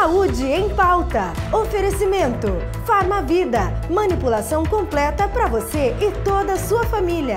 Saúde em Pauta. Oferecimento. Farmavida. Manipulação completa para você e toda a sua família.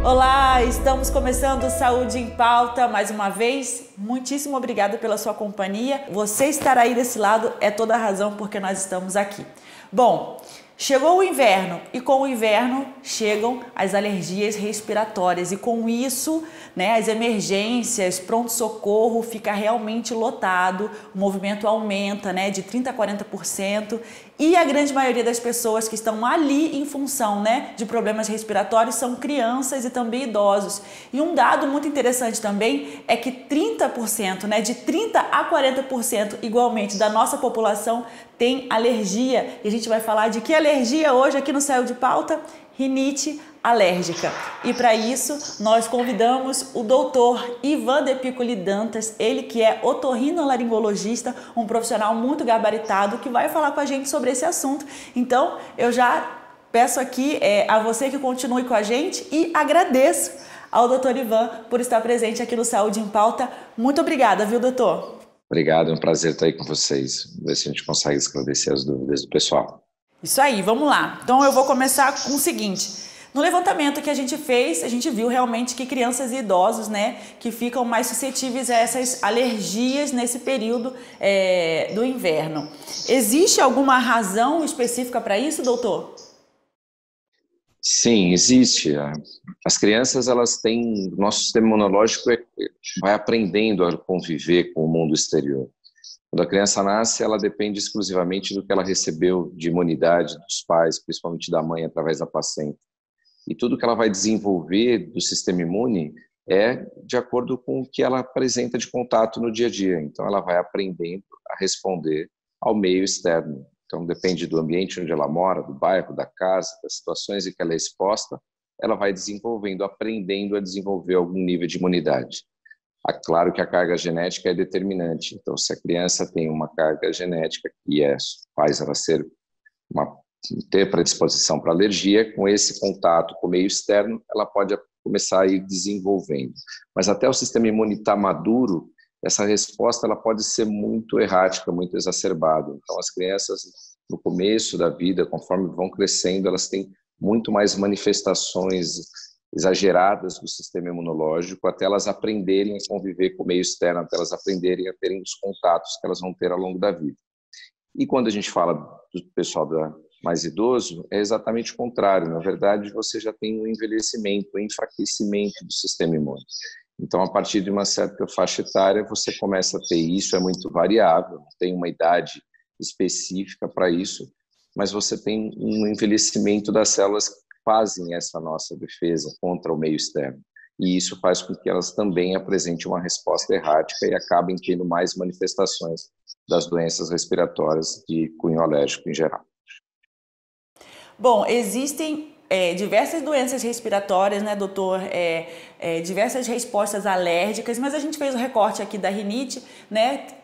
Olá, estamos começando Saúde em Pauta mais uma vez. Muitíssimo obrigada pela sua companhia. Você estar aí desse lado é toda a razão porque nós estamos aqui. Bom, chegou o inverno e com o inverno chegam as alergias respiratórias e com isso, as emergências, pronto-socorro fica realmente lotado, o movimento aumenta, de 30% a 40% e a grande maioria das pessoas que estão ali em função, de problemas respiratórios são crianças e também idosos. E um dado muito interessante também é que 30%, de 30% a 40% igualmente da nossa população tem alergia. E a gente vai falar de que alergia hoje aqui no Saúde de Pauta? Rinite alérgica. E para isso, nós convidamos o doutor Ivan de Piccoli Dantas, ele que é otorrinolaringologista, um profissional muito gabaritado, que vai falar com a gente sobre esse assunto. Então, eu já peço aqui a você que continue com a gente e agradeço ao doutor Ivan por estar presente aqui no Saúde em Pauta. Muito obrigada, viu, doutor? Obrigado, é um prazer estar aí com vocês. Vamos ver se a gente consegue esclarecer as dúvidas do pessoal. Isso aí, vamos lá. Então eu vou começar com o seguinte. No levantamento que a gente fez, a gente viu realmente que crianças e idosos, que ficam mais suscetíveis a essas alergias nesse período do inverno. Existe alguma razão específica para isso, doutor? Sim, existe. As crianças, elas têm, nosso sistema imunológico vai aprendendo a conviver com o mundo exterior. Quando a criança nasce, ela depende exclusivamente do que ela recebeu de imunidade dos pais, principalmente da mãe, através da placenta. E tudo que ela vai desenvolver do sistema imune é de acordo com o que ela apresenta de contato no dia a dia. Então, ela vai aprendendo a responder ao meio externo. Então, depende do ambiente onde ela mora, do bairro, da casa, das situações em que ela é exposta, ela vai desenvolvendo, aprendendo a desenvolver algum nível de imunidade. Claro que a carga genética é determinante. Então, se a criança tem uma carga genética que faz ela ter predisposição para alergia, com esse contato com o meio externo, ela pode começar a ir desenvolvendo. Mas até o sistema imune estar maduro, essa resposta ela pode ser muito errática, muito exacerbada. Então, as crianças, no começo da vida, conforme vão crescendo, elas têm muito mais manifestações exageradas do sistema imunológico, até elas aprenderem a conviver com o meio externo, até elas aprenderem a terem os contatos que elas vão ter ao longo da vida. E quando a gente fala do pessoal mais idoso, é exatamente o contrário. Na verdade, você já tem um envelhecimento, um enfraquecimento do sistema imune. Então, a partir de uma certa faixa etária, você começa a ter isso, é muito variável, não tem uma idade específica para isso, mas você tem um envelhecimento das células que fazem essa nossa defesa contra o meio externo. E isso faz com que elas também apresentem uma resposta errática e acabem tendo mais manifestações das doenças respiratórias de cunho alérgico em geral. Bom, existem diversas doenças respiratórias, doutor? Diversas respostas alérgicas, mas a gente fez o recorte aqui da rinite,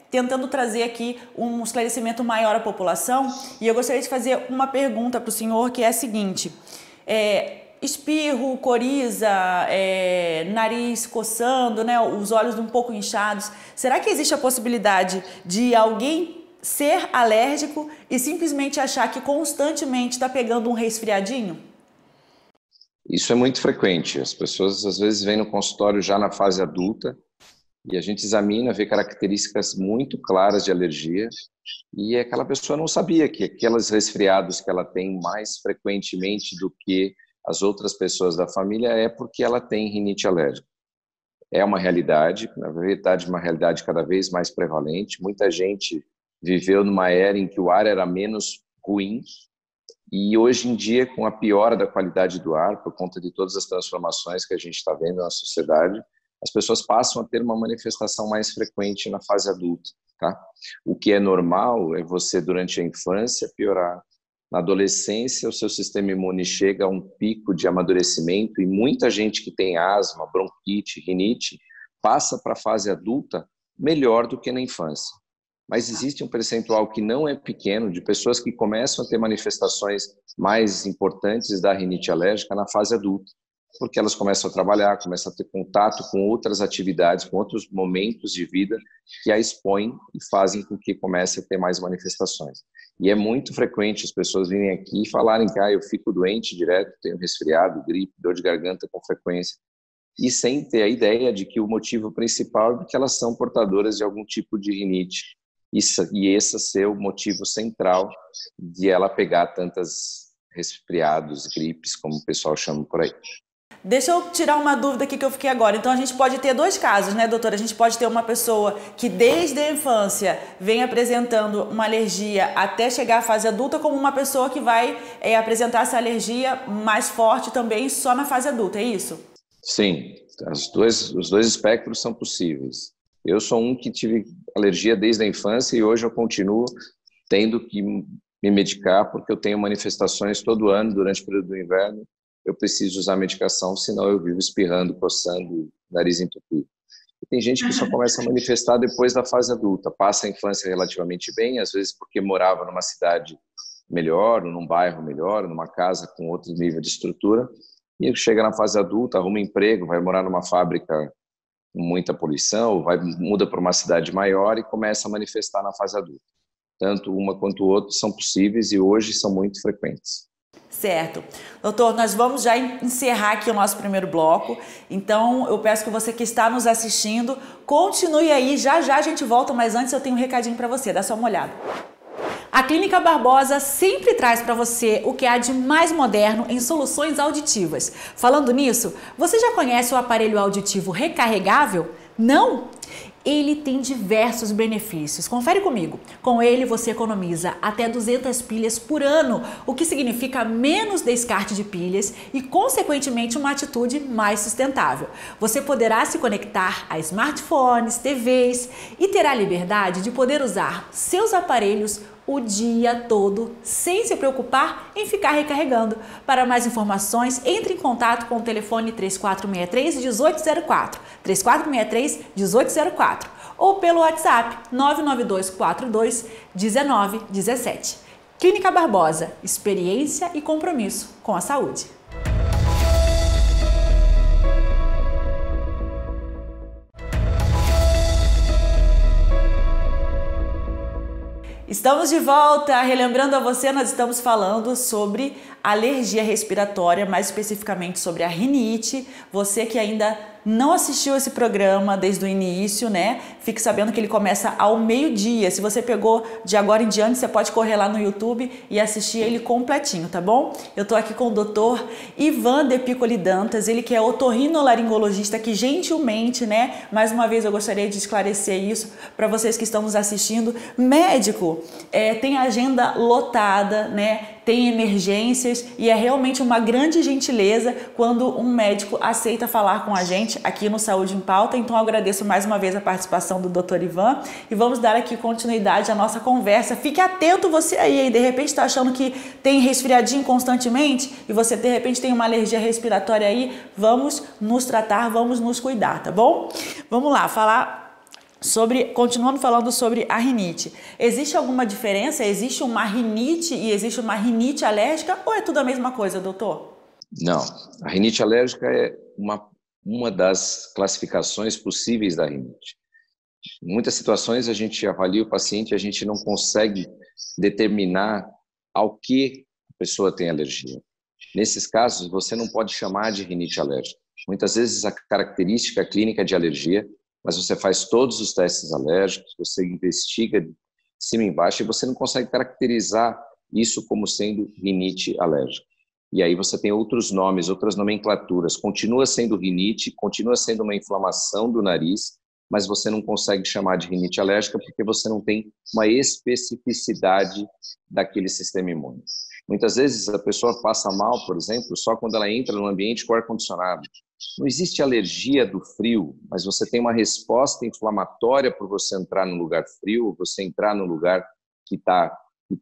tentando trazer aqui um esclarecimento maior à população. E eu gostaria de fazer uma pergunta para o senhor, que é a seguinte. Espirro, coriza, nariz coçando, os olhos um pouco inchados. Será que existe a possibilidade de alguém ser alérgico e simplesmente achar que constantemente está pegando um resfriadinho? Isso é muito frequente. As pessoas às vezes vêm no consultório já na fase adulta e a gente examina, vê características muito claras de alergia e aquela pessoa não sabia que aqueles resfriados que ela tem mais frequentemente do que as outras pessoas da família é porque ela tem rinite alérgica. É uma realidade, na verdade, uma realidade cada vez mais prevalente. Muita gente viveu numa era em que o ar era menos ruim e hoje em dia, com a piora da qualidade do ar, por conta de todas as transformações que a gente está vendo na sociedade, as pessoas passam a ter uma manifestação mais frequente na fase adulta. Tá? O que é normal é você, durante a infância, piorar. Na adolescência, o seu sistema imune chega a um pico de amadurecimento e muita gente que tem asma, bronquite, rinite, passa para a fase adulta melhor do que na infância. Mas existe um percentual que não é pequeno de pessoas que começam a ter manifestações mais importantes da rinite alérgica na fase adulta, porque elas começam a trabalhar, começam a ter contato com outras atividades, com outros momentos de vida que a expõem e fazem com que comece a ter mais manifestações. E é muito frequente as pessoas virem aqui e falarem que eu fico doente direto, tenho resfriado, gripe, dor de garganta com frequência, e sem ter a ideia de que o motivo principal é que elas são portadoras de algum tipo de rinite, e esse ser o motivo central de ela pegar tantas resfriados, gripes, como o pessoal chama por aí. Deixa eu tirar uma dúvida aqui que eu fiquei agora. Então, a gente pode ter dois casos, né, doutora? A gente pode ter uma pessoa que desde a infância vem apresentando uma alergia até chegar à fase adulta, como uma pessoa que vai apresentar essa alergia mais forte também só na fase adulta, é isso? Sim, os dois espectros são possíveis. Eu sou um que tive alergia desde a infância e hoje eu continuo tendo que me medicar porque eu tenho manifestações todo ano durante o período do inverno. Eu preciso usar medicação, senão eu vivo espirrando, coçando, nariz entupido. E tem gente que só começa a manifestar depois da fase adulta, passa a infância relativamente bem, às vezes porque morava numa cidade melhor, num bairro melhor, numa casa com outro nível de estrutura, e chega na fase adulta, arruma emprego, vai morar numa fábrica com muita poluição, muda para uma cidade maior e começa a manifestar na fase adulta. Tanto uma quanto o outro são possíveis e hoje são muito frequentes. Certo. Doutor, nós vamos já encerrar aqui o nosso primeiro bloco, então eu peço que você que está nos assistindo, continue aí, já a gente volta, mas antes eu tenho um recadinho para você, dá só uma olhada. A Clínica Barbosa sempre traz para você o que há de mais moderno em soluções auditivas. Falando nisso, você já conhece o aparelho auditivo recarregável? Não? Ele tem diversos benefícios. Confere comigo. Com ele você economiza até 200 pilhas por ano, o que significa menos descarte de pilhas e, consequentemente, uma atitude mais sustentável. Você poderá se conectar a smartphones, TVs e terá a liberdade de poder usar seus aparelhos o dia todo, sem se preocupar em ficar recarregando. Para mais informações, entre em contato com o telefone 3463-1804, 3463-1804, ou pelo WhatsApp 99242-1917. Clínica Barbosa, experiência e compromisso com a saúde. Estamos de volta, relembrando a você, nós estamos falando sobre alergia respiratória, mais especificamente sobre a rinite. Você que ainda não assistiu esse programa desde o início, né? Fique sabendo que ele começa ao meio-dia. Se você pegou de agora em diante, você pode correr lá no YouTube e assistir ele completinho, tá bom? Eu tô aqui com o doutor Ivan De Piccoli Dantas, ele que é otorrinolaringologista, que gentilmente, né? Mais uma vez eu gostaria de esclarecer isso para vocês que estão nos assistindo. Médico, tem agenda lotada, né? Tem emergências e é realmente uma grande gentileza quando um médico aceita falar com a gente aqui no Saúde em Pauta. Então eu agradeço mais uma vez a participação do Dr. Ivan e vamos dar aqui continuidade à nossa conversa. Fique atento você aí, de repente está achando que tem resfriadinho constantemente e você de repente tem uma alergia respiratória aí, vamos nos tratar, vamos nos cuidar, tá bom? Vamos lá, continuando falando sobre a rinite. Existe alguma diferença? Existe uma rinite e existe uma rinite alérgica ou é tudo a mesma coisa, doutor? Não, a rinite alérgica é uma das classificações possíveis da rinite. Em muitas situações a gente avalia o paciente e a gente não consegue determinar ao que a pessoa tem alergia. Nesses casos, você não pode chamar de rinite alérgica. Muitas vezes a característica clínica é de alergia, mas você faz todos os testes alérgicos, você investiga de cima e embaixo e você não consegue caracterizar isso como sendo rinite alérgica. E aí você tem outros nomes, outras nomenclaturas. Continua sendo rinite, continua sendo uma inflamação do nariz, mas você não consegue chamar de rinite alérgica porque você não tem uma especificidade daquele sistema imune. Muitas vezes a pessoa passa mal, por exemplo, só quando ela entra no ambiente com ar-condicionado. Não existe alergia do frio, mas você tem uma resposta inflamatória por você entrar num lugar frio, você entrar num lugar que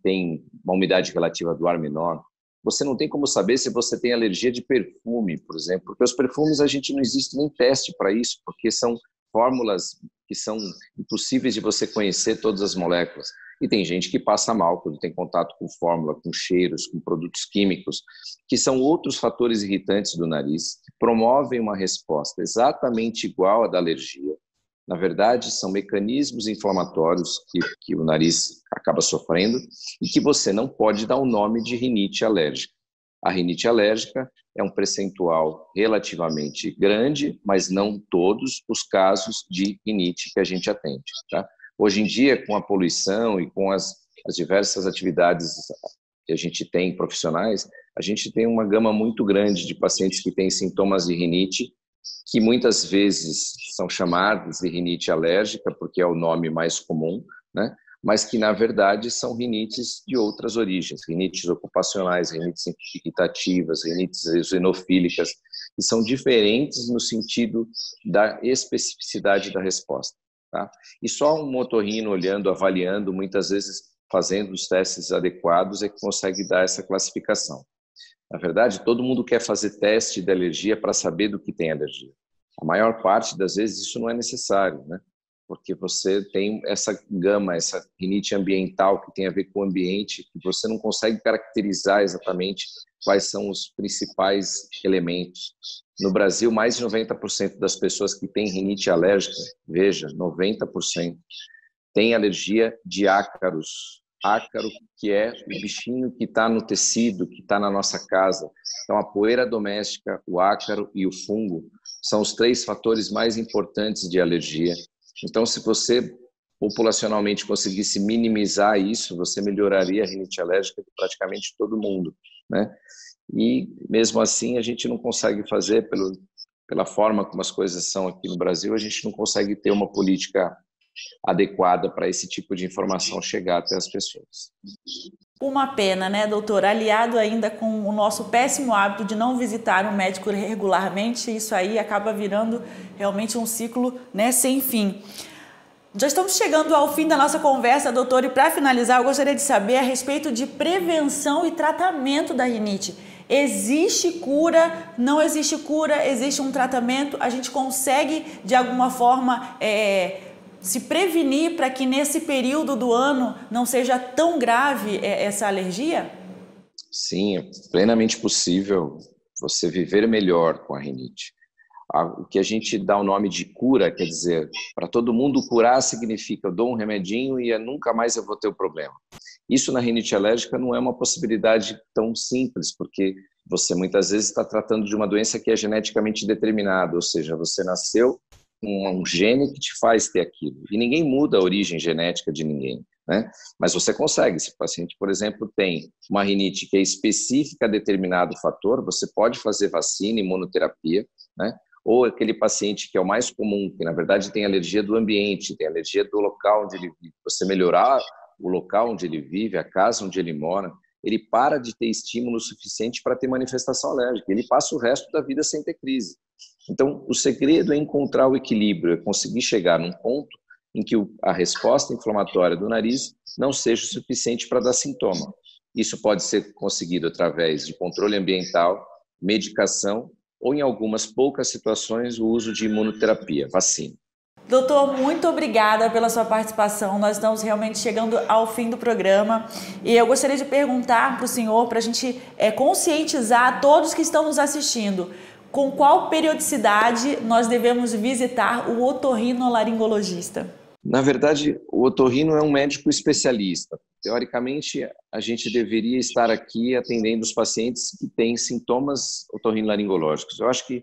tem uma umidade relativa do ar menor. Você não tem como saber se você tem alergia de perfume, por exemplo, porque os perfumes a gente não existe nem teste para isso, porque são fórmulas que são impossíveis de você conhecer todas as moléculas. E tem gente que passa mal quando tem contato com fórmula, com cheiros, com produtos químicos, que são outros fatores irritantes do nariz, que promovem uma resposta exatamente igual à da alergia. Na verdade, são mecanismos inflamatórios que o nariz acaba sofrendo e que você não pode dar o nome de rinite alérgica. A rinite alérgica é um percentual relativamente grande, mas não todos os casos de rinite que a gente atende. Tá? Hoje em dia, com a poluição e com as diversas atividades que a gente tem profissionais, a gente tem uma gama muito grande de pacientes que têm sintomas de rinite, que muitas vezes são chamados de rinite alérgica, porque é o nome mais comum, né? Mas que, na verdade, são rinites de outras origens, rinites ocupacionais, rinites irritativas, rinites eosinofílicas, que são diferentes no sentido da especificidade da resposta. Tá? E só um otorrino olhando, avaliando, muitas vezes fazendo os testes adequados, é que consegue dar essa classificação. Na verdade, todo mundo quer fazer teste de alergia para saber do que tem alergia. A maior parte das vezes isso não é necessário, né? Porque você tem essa gama, essa rinite ambiental que tem a ver com o ambiente, que você não consegue caracterizar exatamente quais são os principais elementos. No Brasil, mais de 90% das pessoas que têm rinite alérgica, veja, 90%, têm alergia de ácaros. Ácaro, que é o bichinho que está no tecido, que está na nossa casa. Então, a poeira doméstica, o ácaro e o fungo são os 3 fatores mais importantes de alergia. Então, se você populacionalmente conseguisse minimizar isso, você melhoraria a rinite alérgica de praticamente todo mundo, né? E, mesmo assim, a gente não consegue fazer, pela forma como as coisas são aqui no Brasil, a gente não consegue ter uma política adequada para esse tipo de informação chegar até as pessoas. Uma pena, né, doutor? Aliado ainda com o nosso péssimo hábito de não visitar um médico regularmente, isso aí acaba virando realmente um ciclo, né, sem fim. Já estamos chegando ao fim da nossa conversa, doutor, e para finalizar, eu gostaria de saber a respeito de prevenção e tratamento da rinite. Existe cura? Não existe cura? Existe um tratamento? A gente consegue, de alguma forma, se prevenir para que nesse período do ano não seja tão grave essa alergia? Sim, é plenamente possível você viver melhor com a rinite. O que a gente dá o nome de cura, quer dizer, para todo mundo curar significa eu dou um remedinho e nunca mais eu vou ter o problema. Isso na rinite alérgica não é uma possibilidade tão simples, porque você muitas vezes está tratando de uma doença que é geneticamente determinada, ou seja, você nasceu com um gene que te faz ter aquilo. E ninguém muda a origem genética de ninguém, né? Mas você consegue. Se o paciente, por exemplo, tem uma rinite que é específica a determinado fator, você pode fazer vacina, imunoterapia, né? Ou aquele paciente que é o mais comum, que na verdade tem alergia do ambiente, tem alergia do local onde ele vive. Você melhorar o local onde ele vive, a casa onde ele mora, ele para de ter estímulo suficiente para ter manifestação alérgica. Ele passa o resto da vida sem ter crise. Então, o segredo é encontrar o equilíbrio, é conseguir chegar num ponto em que a resposta inflamatória do nariz não seja o suficiente para dar sintoma. Isso pode ser conseguido através de controle ambiental, medicação ou, em algumas poucas situações, o uso de imunoterapia, vacina. Doutor, muito obrigada pela sua participação. Nós estamos realmente chegando ao fim do programa e eu gostaria de perguntar para o senhor, para a gente conscientizar todos que estão nos assistindo, com qual periodicidade nós devemos visitar o otorrinolaringologista? Na verdade, o otorrino é um médico especialista. Teoricamente, a gente deveria estar aqui atendendo os pacientes que têm sintomas otorrinolaringológicos. Eu acho que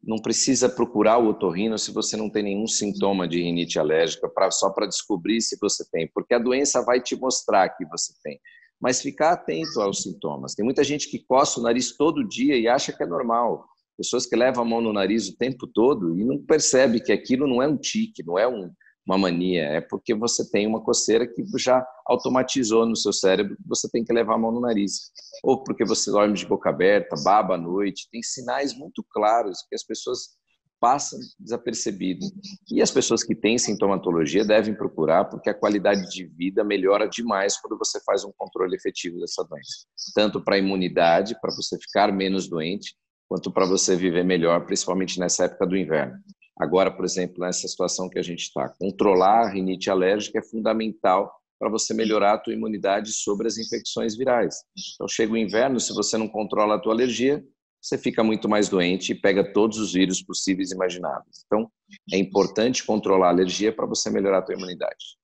não precisa procurar o otorrino se você não tem nenhum sintoma de rinite alérgica, só para descobrir se você tem, porque a doença vai te mostrar que você tem. Mas ficar atento aos sintomas. Tem muita gente que coça o nariz todo dia e acha que é normal. Pessoas que levam a mão no nariz o tempo todo e não percebe que aquilo não é um tique, não é uma mania, é porque você tem uma coceira que já automatizou no seu cérebro que você tem que levar a mão no nariz. Ou porque você dorme de boca aberta, baba à noite, tem sinais muito claros que as pessoas passam desapercebido. E as pessoas que têm sintomatologia devem procurar, porque a qualidade de vida melhora demais quando você faz um controle efetivo dessa doença. Tanto para a imunidade, para você ficar menos doente, quanto para você viver melhor, principalmente nessa época do inverno. Agora, por exemplo, nessa situação que a gente está, controlar a rinite alérgica é fundamental para você melhorar a tua imunidade sobre as infecções virais. Então, chega o inverno, se você não controla a tua alergia, você fica muito mais doente e pega todos os vírus possíveis e imagináveis. Então, é importante controlar a alergia para você melhorar a tua imunidade.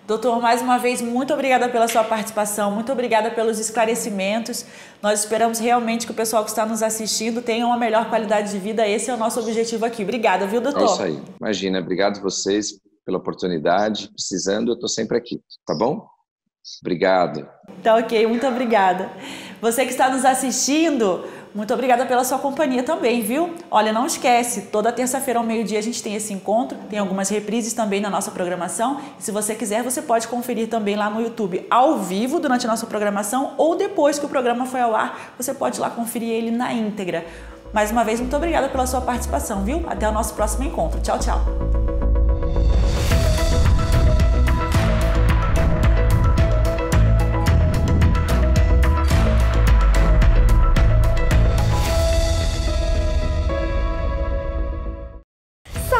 Doutor, mais uma vez, muito obrigada pela sua participação, muito obrigada pelos esclarecimentos. Nós esperamos realmente que o pessoal que está nos assistindo tenha uma melhor qualidade de vida. Esse é o nosso objetivo aqui. Obrigada, viu, doutor? É isso aí. Imagina, obrigado a vocês pela oportunidade. Precisando, eu estou sempre aqui, tá bom? Obrigado. Tá ok, muito obrigada. Você que está nos assistindo, muito obrigada pela sua companhia também, viu? Olha, não esquece, toda terça-feira ao meio-dia a gente tem esse encontro, tem algumas reprises também na nossa programação. E se você quiser, você pode conferir também lá no YouTube ao vivo durante a nossa programação ou depois que o programa foi ao ar, você pode ir lá conferir ele na íntegra. Mais uma vez, muito obrigada pela sua participação, viu? Até o nosso próximo encontro. Tchau, tchau.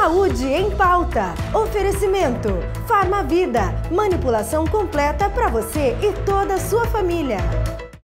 Saúde em Pauta. Oferecimento. Farmavida. Manipulação completa para você e toda a sua família.